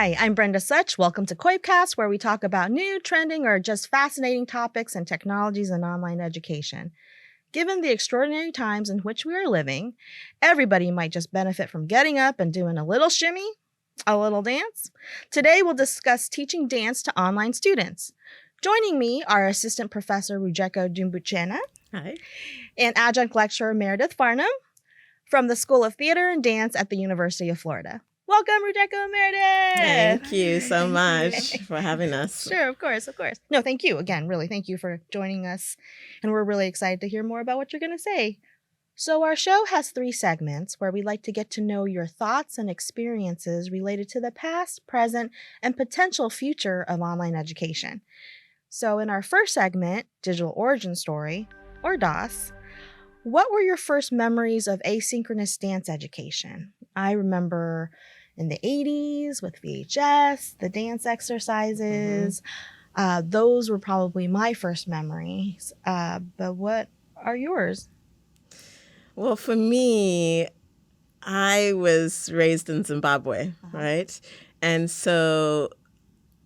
Hi, I'm Brenda Such. Welcome to COIPcast, where we talk about new, trending, or just fascinating topics and technologies in online education. Given the extraordinary times in which we are living, everybody might just benefit from getting up and doing a little shimmy, a little dance. Today, we'll discuss teaching dance to online students. Joining me are Assistant Professor Rujeko Dumbutshena. Hi. And Adjunct Lecturer Meredith Farnum from the School of Theater and Dance at the University of Florida. Welcome, Rujeko and Meredith. Thank you so much for having us. Sure, of course. No, thank you again. Really, thank you for joining us. And we're really excited to hear more about what you're going to say. So our show has 3 segments where we like to get to know your thoughts and experiences related to the past, present, and potential future of online education. So in our first segment, Digital Origin Story, or DOS, what were your first memories of asynchronous dance education? I remember in the 80s with VHS, the dance exercises. Those were probably my first memories. But what are yours? Well, for me, I was raised in Zimbabwe, right? And so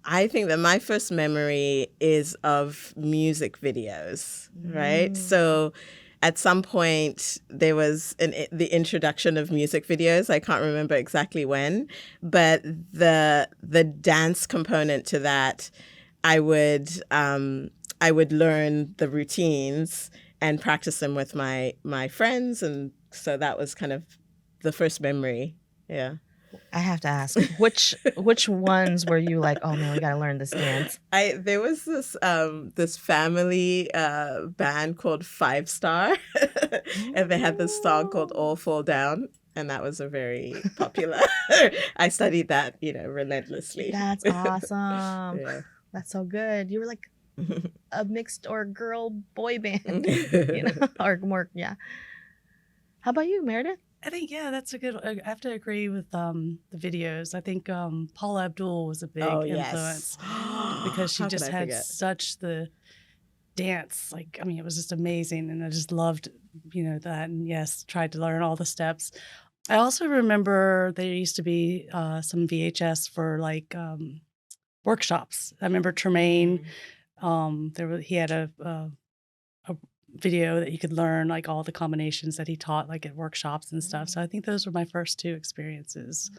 I think that my first memory is of music videos, right? So at some point, there was the introduction of music videos. I can't remember exactly when, but the dance component to that, I would learn the routines and practice them with my friends, and so that was kind of the first memory. Yeah. I have to ask, which ones were you like, oh man, we got to learn this dance? There was this family band called 5 Star, and they had this song called All Fall Down, and that was a very popular. I studied that, relentlessly. That's awesome. Yeah. That's so good. You were like a mixed or girl boy band, or more, yeah. How about you, Meredith? I think, that's a good, I have to agree with the videos. I think Paula Abdul was a big influence because she just had such the dance. It was just amazing. And I just loved, that. And yes, tried to learn all the steps. I also remember there used to be some VHS for workshops. I remember Tremaine, he had a video that you could learn all the combinations that he taught at workshops and stuff. So I think those were my first 2 experiences.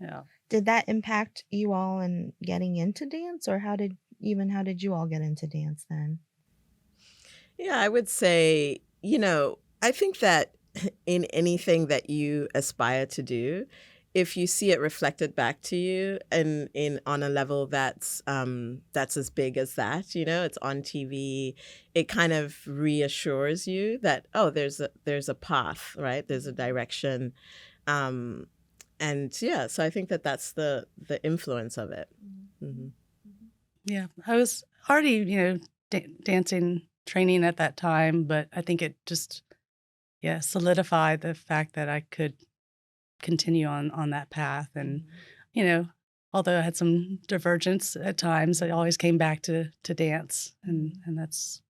Yeah. Did that impact you all in getting into dance, or how did you all get into dance then? Yeah, I would say, I think that in anything that you aspire to do, if you see it reflected back to you and on a level that's as big as that, it's on TV, it kind of reassures you that, oh, there's a path, right? There's a direction. So I think that that's the influence of it. Mm-hmm. Yeah, I was already, dancing training at that time, but I think it just, solidified the fact that I could continue on that path. And, although I had some divergence at times, I always came back to dance. And that's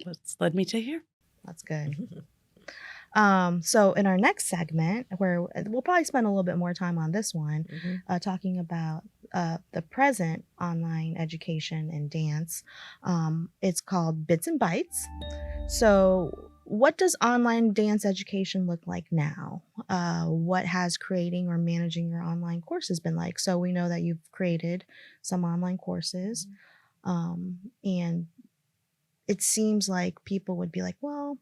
what's led me to here. That's good. So in our next segment, where we'll probably spend a little bit more time on this one, talking about the present online education and dance. It's called Bits and Bytes. So what does online dance education look like now? What has creating or managing your online courses been like? So we know that you've created some online courses, and it seems like people would be like, well,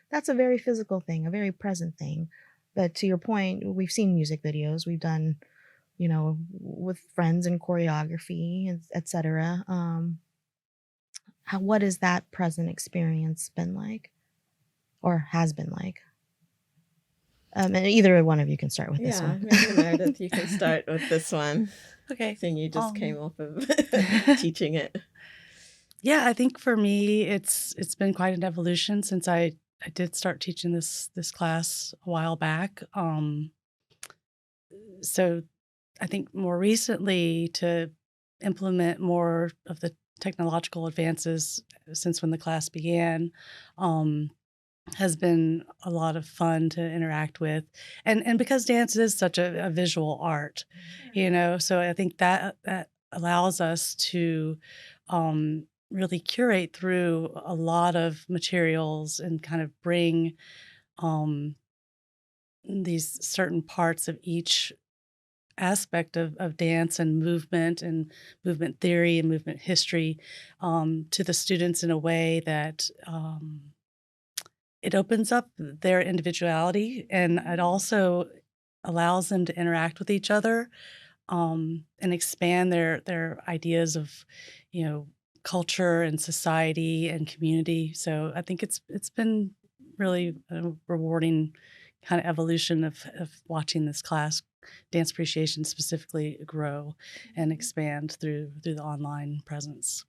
that's a very physical thing, a very present thing. But to your point, we've seen music videos. We've done, with friends and choreography, etc. What has that present experience been like? Or has been like? And either one of you can start with this one. Maybe Meredith, you can start with this one. Okay. Thing you just came off of teaching it. Yeah, I think for me, it's been quite an evolution since I did start teaching this class a while back. So I think more recently to implement more of the technological advances since when the class began, has been a lot of fun to interact with, and because dance is such a visual art, so I think that allows us to really curate through a lot of materials and kind of bring um, these certain parts of each aspect of dance and movement theory and movement history to the students in a way that it opens up their individuality, and it also allows them to interact with each other and expand their ideas of, you know, culture and society and community. So I think it's been really a rewarding kind of evolution of watching this class, dance appreciation specifically, grow and expand through the online presence.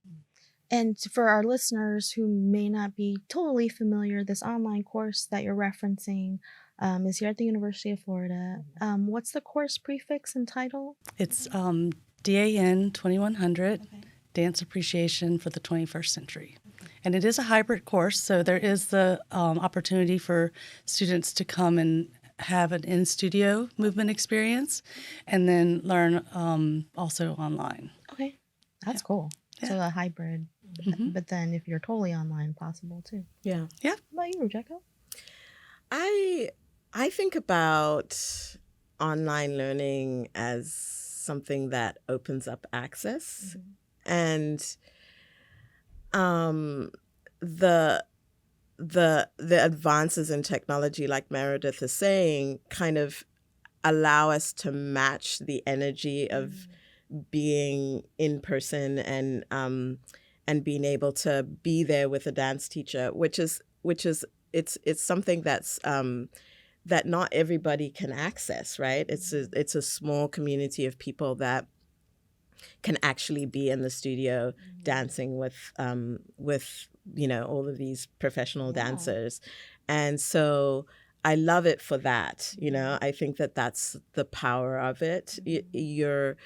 And for our listeners who may not be totally familiar, this online course that you're referencing is here at the University of Florida. What's the course prefix and title? It's DAN 2100, Okay. Dance Appreciation for the 21st Century. And it is a hybrid course, so there is the opportunity for students to come and have an in-studio movement experience and then learn also online. Okay, that's cool. Yeah. So a hybrid, Mhm. but then if you're totally online, possible too. Yeah. Yeah. How about you, Rujeko? I think about online learning as something that opens up access, and the advances in technology, like Meredith is saying, kind of allow us to match the energy of being in person and being able to be there with a dance teacher, which is it's something that's that not everybody can access, right? It's a small community of people that can actually be in the studio dancing with all of these professional dancers, and so I love it for that. I think that that's the power of it. You're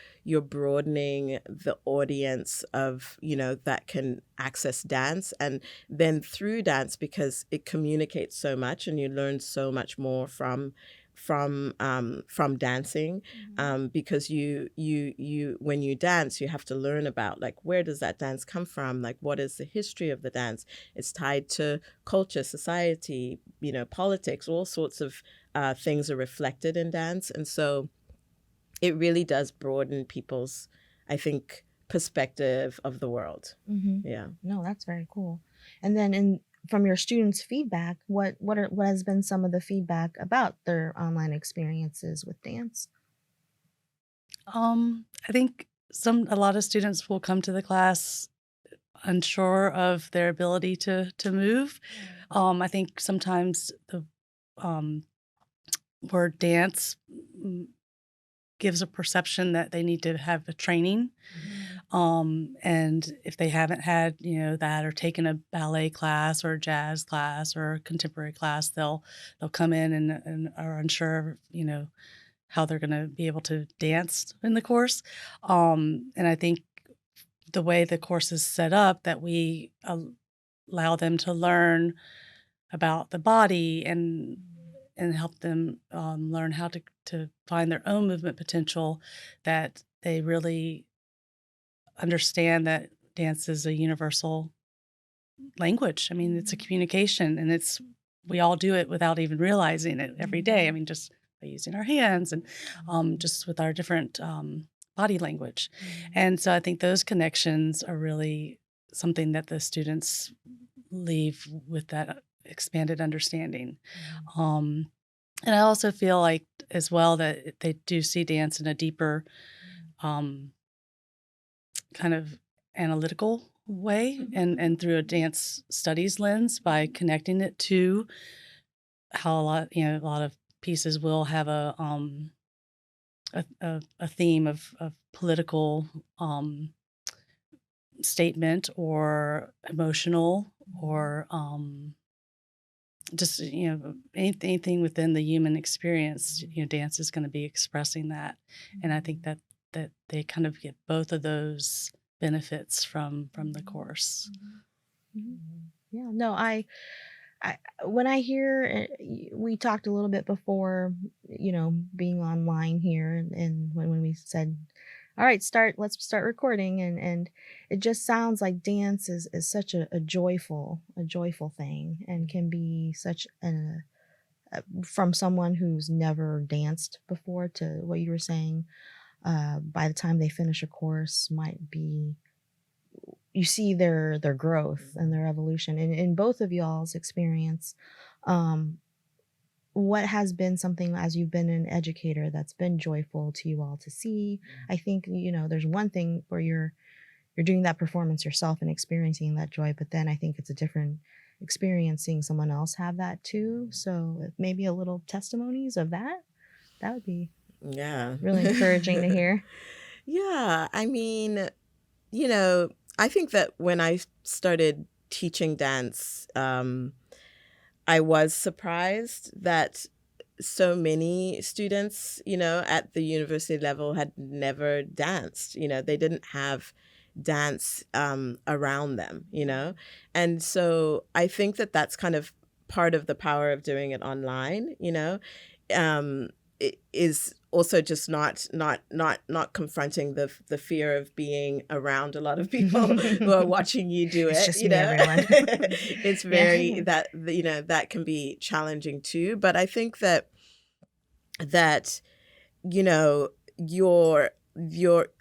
broadening the audience of that can access dance, and then through dance, because it communicates so much, and you learn so much more from dancing, because you when you dance, you have to learn about, like, where does that dance come from, like what is the history of the dance. It's tied to culture, society, politics, all sorts of things are reflected in dance, and so it really does broaden people's, I think, perspective of the world. Yeah. No, that's very cool. And then from your students' feedback, what has been some of the feedback about their online experiences with dance? I think a lot of students will come to the class unsure of their ability to move. I think sometimes the word dance gives a perception that they need to have a training. And if they haven't had, that, or taken a ballet class or a jazz class or a contemporary class, they'll come in and are unsure of, how they're going to be able to dance in the course. And I think the way the course is set up, that we allow them to learn about the body and help them learn how to find their own movement potential, that they really understand that dance is a universal language. I mean, it's a communication, and we all do it without even realizing it every day. I mean, just by using our hands and just with our different body language. And so I think those connections are really something that the students leave with, that expanded understanding. And I also feel like as well that they do see dance in a deeper kind of analytical way, and through a dance studies lens, by connecting it to how a lot of pieces will have a theme of political statement or emotional or just anything within the human experience. Dance is going to be expressing that, and I think that they kind of get both of those benefits from the course. Yeah, no, I when I hear, we talked a little bit before, being online here, and when we said, all right, let's start recording, and it just sounds like dance is such a joyful thing, and can be such from someone who's never danced before, to what you were saying, by the time they finish a course, might be, you see their growth and their evolution. In both of y'all's experience, what has been something, as you've been an educator, that's been joyful to you all to see? I think, there's one thing where you're doing that performance yourself and experiencing that joy, but then I think it's a different experience seeing someone else have that too. So maybe a little testimonies of that would be really encouraging to hear. Yeah, I mean, I think that when I started teaching dance, I was surprised that so many students, at the university level had never danced. They didn't have dance around them, And so I think that that's kind of part of the power of doing it online, it is also just not confronting the fear of being around a lot of people who are watching you do it. It's just me, everyone. It's very that can be challenging too. But I think that your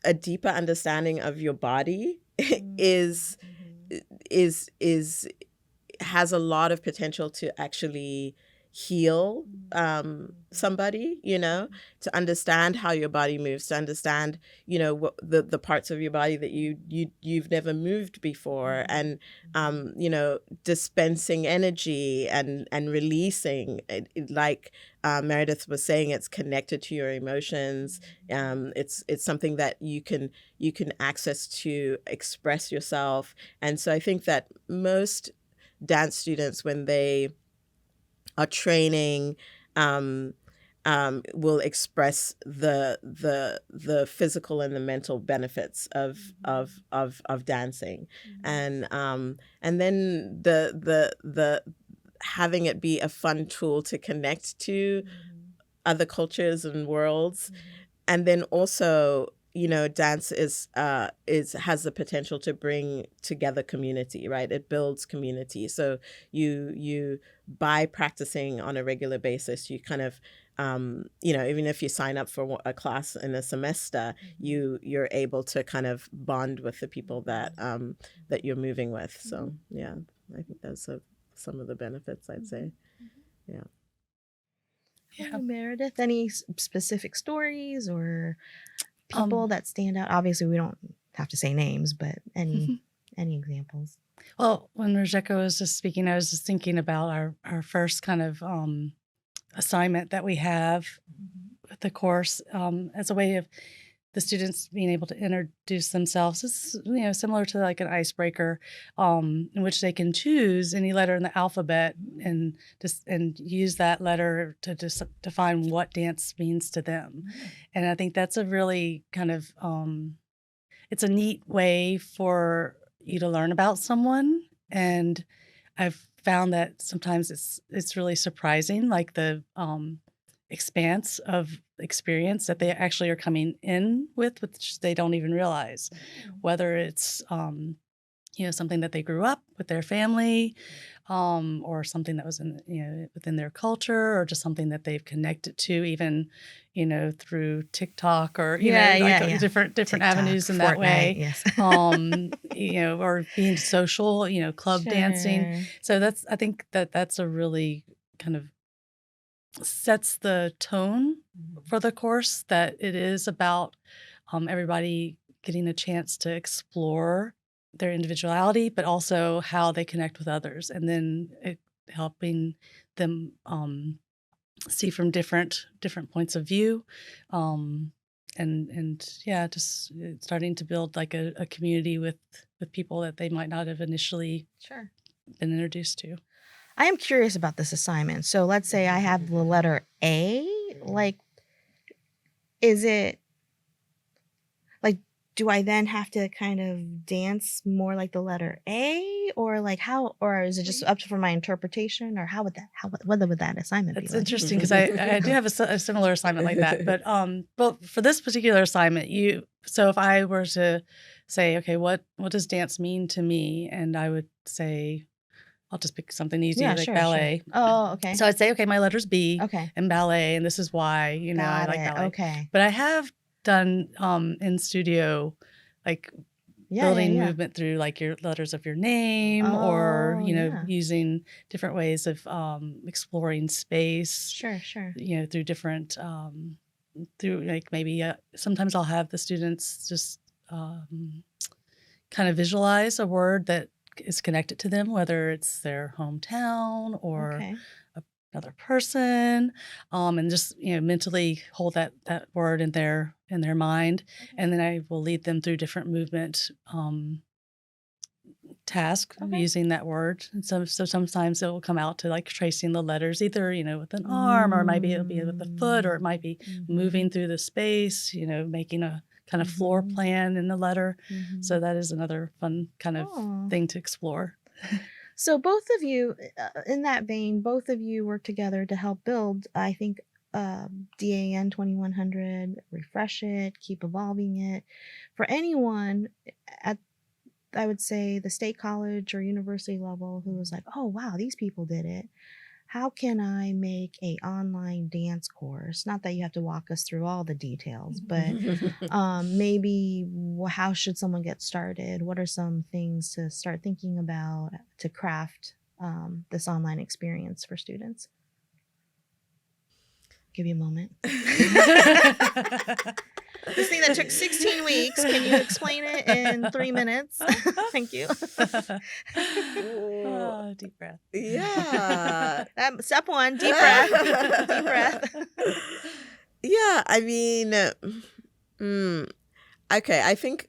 a deeper understanding of your body is has a lot of potential to actually heal somebody, to understand how your body moves, to understand, what the parts of your body that you've never moved before, and dispensing energy and releasing it, like Meredith was saying, it's connected to your emotions. It's something that you can access to express yourself. And so I think that most dance students, when they are training, will express the physical and the mental benefits of dancing, and then the having it be a fun tool to connect to other cultures and worlds, and then also, dance has the potential to bring together community, right? It builds community. So you by practicing on a regular basis, you kind of even if you sign up for a class in a semester, you're able to kind of bond with the people that that you're moving with. So yeah, I think that's some of the benefits, I'd say. Yeah. Yeah. Meredith, any specific stories or people that stand out? Obviously, we don't have to say names, but any examples? Well, when Rujeko was just speaking, I was just thinking about our first kind of assignment that we have with the course, as a way of the students being able to introduce themselves. It's similar to like an icebreaker, in which they can choose any letter in the alphabet and use that letter to define what dance means to them. And I think that's a really kind of it's a neat way for you to learn about someone. And I've found that sometimes it's really surprising, like the expanse of experience that they actually are coming in with, which they don't even realize, whether it's something that they grew up with their family, or something that was within their culture, or just something that they've connected to, even through TikTok, or different TikTok, avenues in that way. Yes. Or being social, club dancing. So I think that's a really kind of sets the tone for the course, that it is about everybody getting a chance to explore their individuality, but also how they connect with others, and then helping them see from different points of view, just starting to build like a community with people that they might not have initially been introduced to. I am curious about this assignment. So let's say I have the letter A. Like, is it like, do I then have to kind of dance more like the letter A, or like how, or is it just up for my interpretation, or what would that assignment be It's like? interesting because I do have a similar assignment like that. But for this particular assignment, so if I were to say, okay, what does dance mean to me? And I would say, I'll just pick something easy Yeah, like sure, ballet. Sure. Oh, okay. So I'd say, okay, my letter's B Okay. in ballet, and this is why, I Got like it. ballet. Okay. But I have done in studio, like building movement through like your letters of your name, or using different ways of exploring space. Sure. Through different through like maybe sometimes I'll have the students just kind of visualize a word that is connected to them, whether it's their hometown or another person, and just mentally hold that word in their mind, and then I will lead them through different movement task using that word. And so sometimes it will come out to like tracing the letters, either with an arm, or maybe it'll be with the foot, or it might be moving through the space, making a kind of floor plan in the letter. So that is another fun kind of thing to explore. So both of you, in that vein, both of you work together to help build, I think, DAN 2100, refresh it, keep evolving it. For anyone at, I would say, the state college or university level who was like, oh, wow, these people did it. How can I make an online dance course? Not that you have to walk us through all the details, but maybe how should someone get started? What are some things to start thinking about to craft this online experience for students? Give you a moment. This thing that took 16 weeks, can you explain it in 3 minutes? Thank you. Oh, deep breath. Yeah. Step 1, deep breath. Deep breath. Yeah, I mean, okay, I think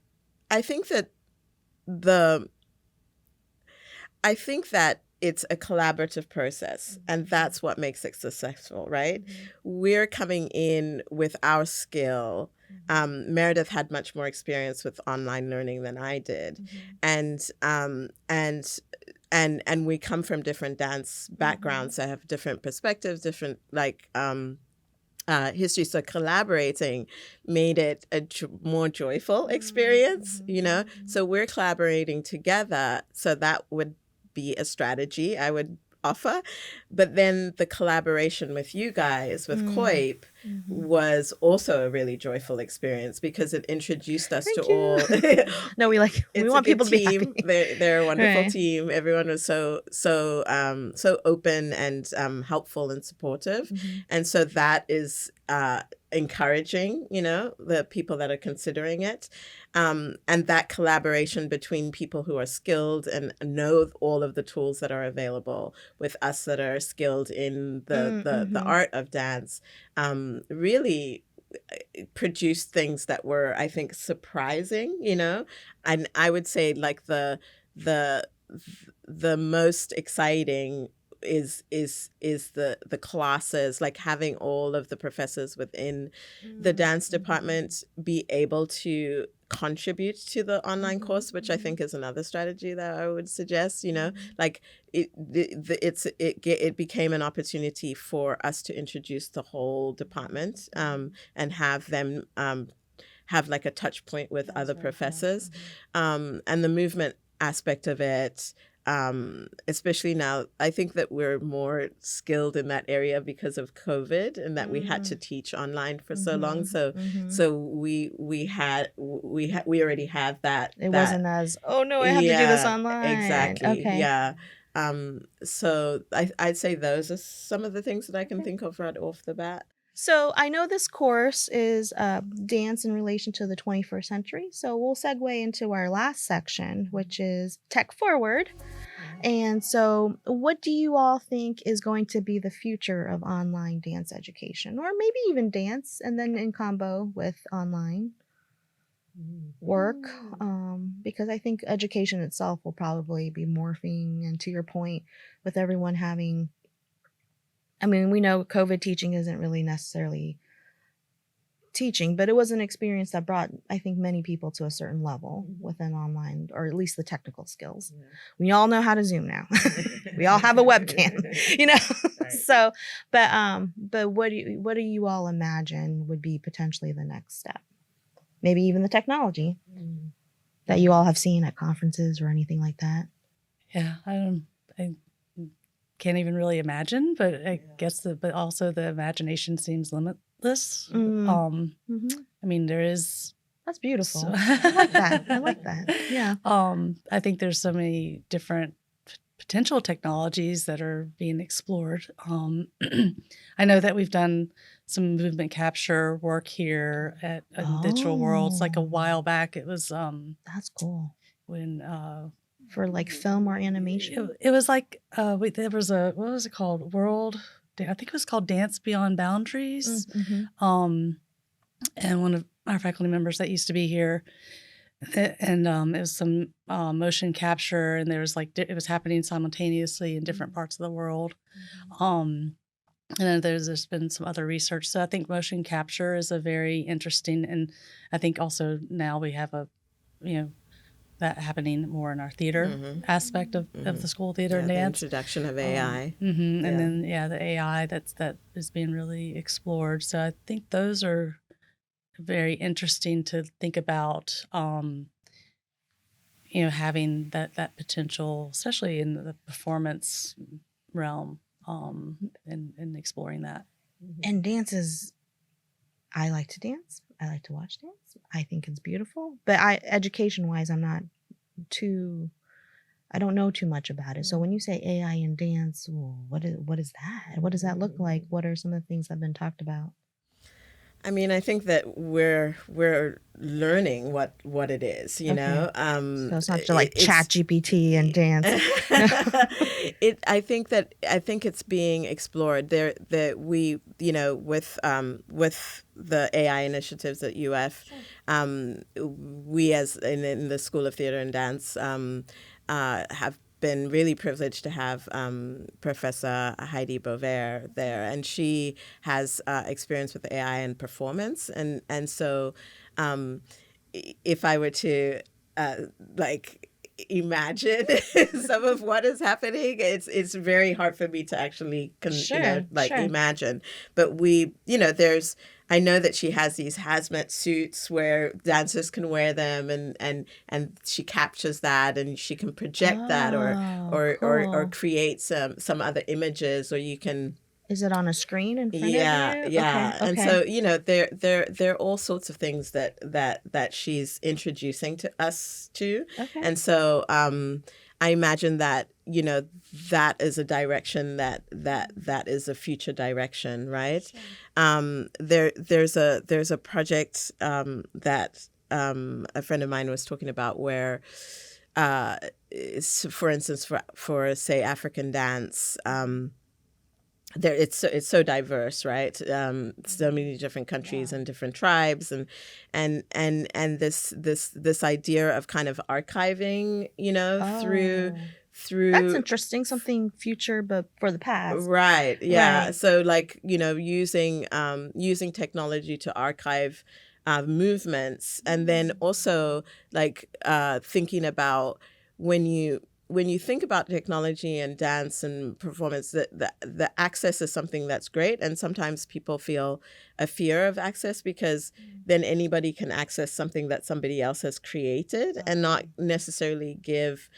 that it's a collaborative process, and that's what makes it successful, right? We're coming in with our skill. Meredith had much more experience with online learning than I did, and we come from different dance backgrounds, so have different perspectives, different history. So collaborating made it a more joyful experience, So we're collaborating together. So that would be a strategy I would offer. But then the collaboration with you guys, with COIP, was also a really joyful experience because it introduced us to all. No, we want people to be happy. They're a wonderful team. Everyone was so open and helpful and supportive, and so that is encouraging, the people that are considering it. And that collaboration between people who are skilled and know all of the tools that are available with us that are skilled in the art of dance really produced things that were, I think, surprising, and I would say like the most exciting is the classes, like having all of the professors within the dance department be able to contribute to the online course, which I think is another strategy that I would suggest. Like it became an opportunity for us to introduce the whole department and have them have like a touch point with other professors, and the movement aspect of it. Especially now, I think that we're more skilled in that area because of COVID, and that we had to teach online for so long. So we already have that. It wasn't as, oh no, I have to do this online. Exactly. Okay. Yeah. So I'd say those are some of the things that I can think of right off the bat. So I know this course is dance in relation to the 21st century. So we'll segue into our last section, which is tech forward. And so what do you all think is going to be the future of online dance education, or maybe even dance and then in combo with online work? Because I think education itself will probably be morphing. And to your point, with everyone having, I mean, we know COVID teaching isn't really necessarily teaching, but it was an experience that brought, I think, many people to a certain level within online, or at least the technical skills. Yeah. We all know how to Zoom now. We all have a webcam, you know. Right. So, but what do you all imagine would be potentially the next step? Maybe even the technology that you all have seen at conferences or anything like that. Yeah, I can't even really imagine, but I guess but also the imagination seems limitless. I mean, there is. That's beautiful. So, I like that. I like that. Yeah. I think there's so many different potential technologies that are being explored. I know that we've done some movement capture work here at Digital Worlds. Like a while back, it was that's cool. When for like film or animation. It was like there was what was it called? I think it was called Dance Beyond Boundaries. And one of our faculty members that used to be here, and it was some motion capture, and there was like it was happening simultaneously in different parts of the world. And then there's been some other research. So I think motion capture is a very interesting, and I think also now we have that happening more in our theater aspect of the school theater and dance. The introduction of AI. And then the AI that is being really explored. So I think those are very interesting to think about, having that potential, especially in the performance realm, and exploring that. And dance is, I like to dance. I like to watch dance. I think it's beautiful. But education-wise, I don't know too much about it. So when you say AI and dance, what is that? What does that look like? What are some of the things that have been talked about? I mean, I think that we're learning what it is, you know. So it's not just like ChatGPT and dance. I think it's being explored. We with the AI initiatives at UF, we as in the School of Theater and Dance have been really privileged to have Professor Heidi Bover there, and she has experience with AI and performance, and so if I were to imagine some of what is happening, it's very hard for me to actually imagine. But I know that she has these hazmat suits where dancers can wear them, and she captures that, and she can project that or create some other images, or you can. Is it on a screen in front of you? Yeah. Okay. And so, there are all sorts of things that she's introducing to us to. Okay. And so I imagine that, that is a direction that is a future direction, right? Sure. There's a project that a friend of mine was talking about where, for instance, for say African dance, it's so diverse, right? So many different countries and different tribes, and this idea of kind of archiving, through. That's interesting. Something future, but for the past. Right. Yeah. Right. So using technology to archive movements, and then also thinking about when you think about technology and dance and performance, the access is something that's great. And sometimes people feel a fear of access because then anybody can access something that somebody else has created and not necessarily give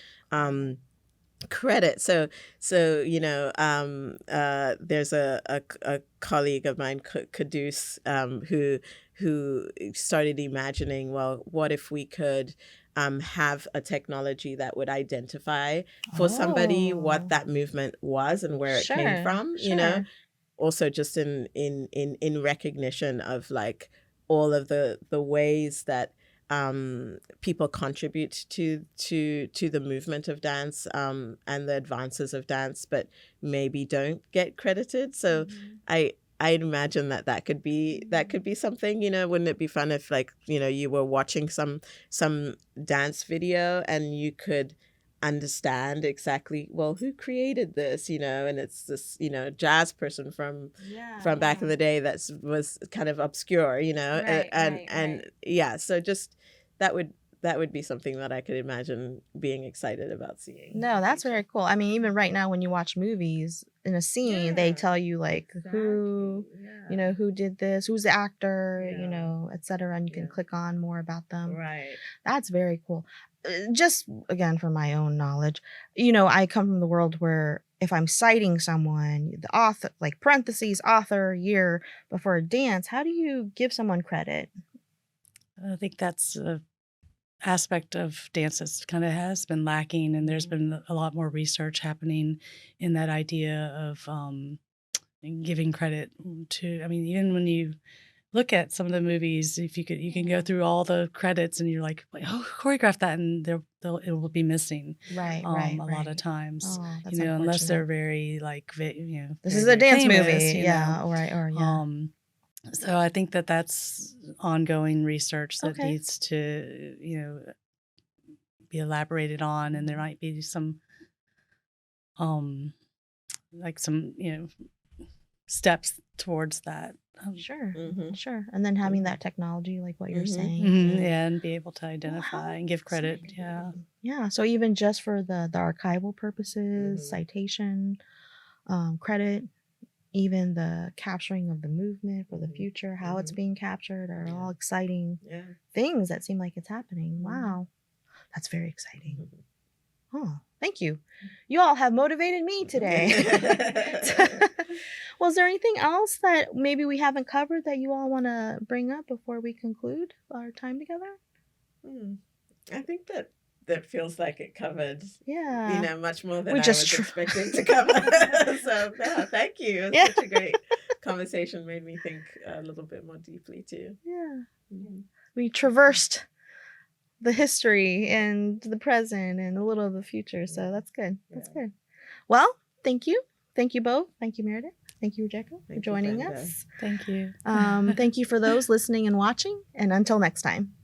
credit. So there's a colleague of mine, Caduce, who started imagining, well, what if we could have a technology that would identify for somebody what that movement was and where it came from, also just in recognition of all of the ways that people contribute to the movement of dance and the advances of dance, but maybe don't get credited. So I'd imagine that could be something, wouldn't it be fun if you were watching some dance video and you could understand exactly, well, who created this, and it's this, jazz person from back in the day that was kind of obscure, and yeah, so just that would be something that I could imagine being excited about seeing. No, that's very cool. I mean, even right now when you watch movies, in a scene, they tell you like who, who did this, who's the actor, et cetera, and you can click on more about them. Right. That's very cool. Just again, for my own knowledge, I come from the world where if I'm citing someone, the author, like parentheses, author, year before a dance, how do you give someone credit? I think that's a aspect of dance that's kind of has been lacking, and there's been a lot more research happening in that idea of giving credit to. I mean, even when you look at some of the movies, if you can go through all the credits and you're like, oh, who choreographed that, and it will be missing. Right. A lot of times, Oh, that's unless they're unfortunate. very like, This is a dance famous, movie. Yeah. Right. Or yeah. So I think that's ongoing research that Okay. needs to, be elaborated on, and there might be some, like some, steps towards that. Sure. Mhm. Sure. And then having that technology, like what you're saying. Yeah, and be able to identify Wow. and give credit. Fascinating. Yeah. Yeah. So even just for the archival purposes, citation, credit, even the capturing of the movement for the future, how it's being captured, are all exciting things that seem like it's happening. Wow. That's very exciting. Oh, thank you. You all have motivated me today. Well, is there anything else that maybe we haven't covered that you all want to bring up before we conclude our time together? I think that feels like it covered, Yeah. much more than We I just was expecting to cover. So, yeah, thank you. It was such a great conversation. Made me think a little bit more deeply, too. Yeah. We traversed the history and the present and a little of the future. So that's good. That's good. Well, thank you. Thank you both. Thank you, Meredith. Thank you, Rujeko, for joining us. Thank you. Thank you for those listening and watching. And until next time.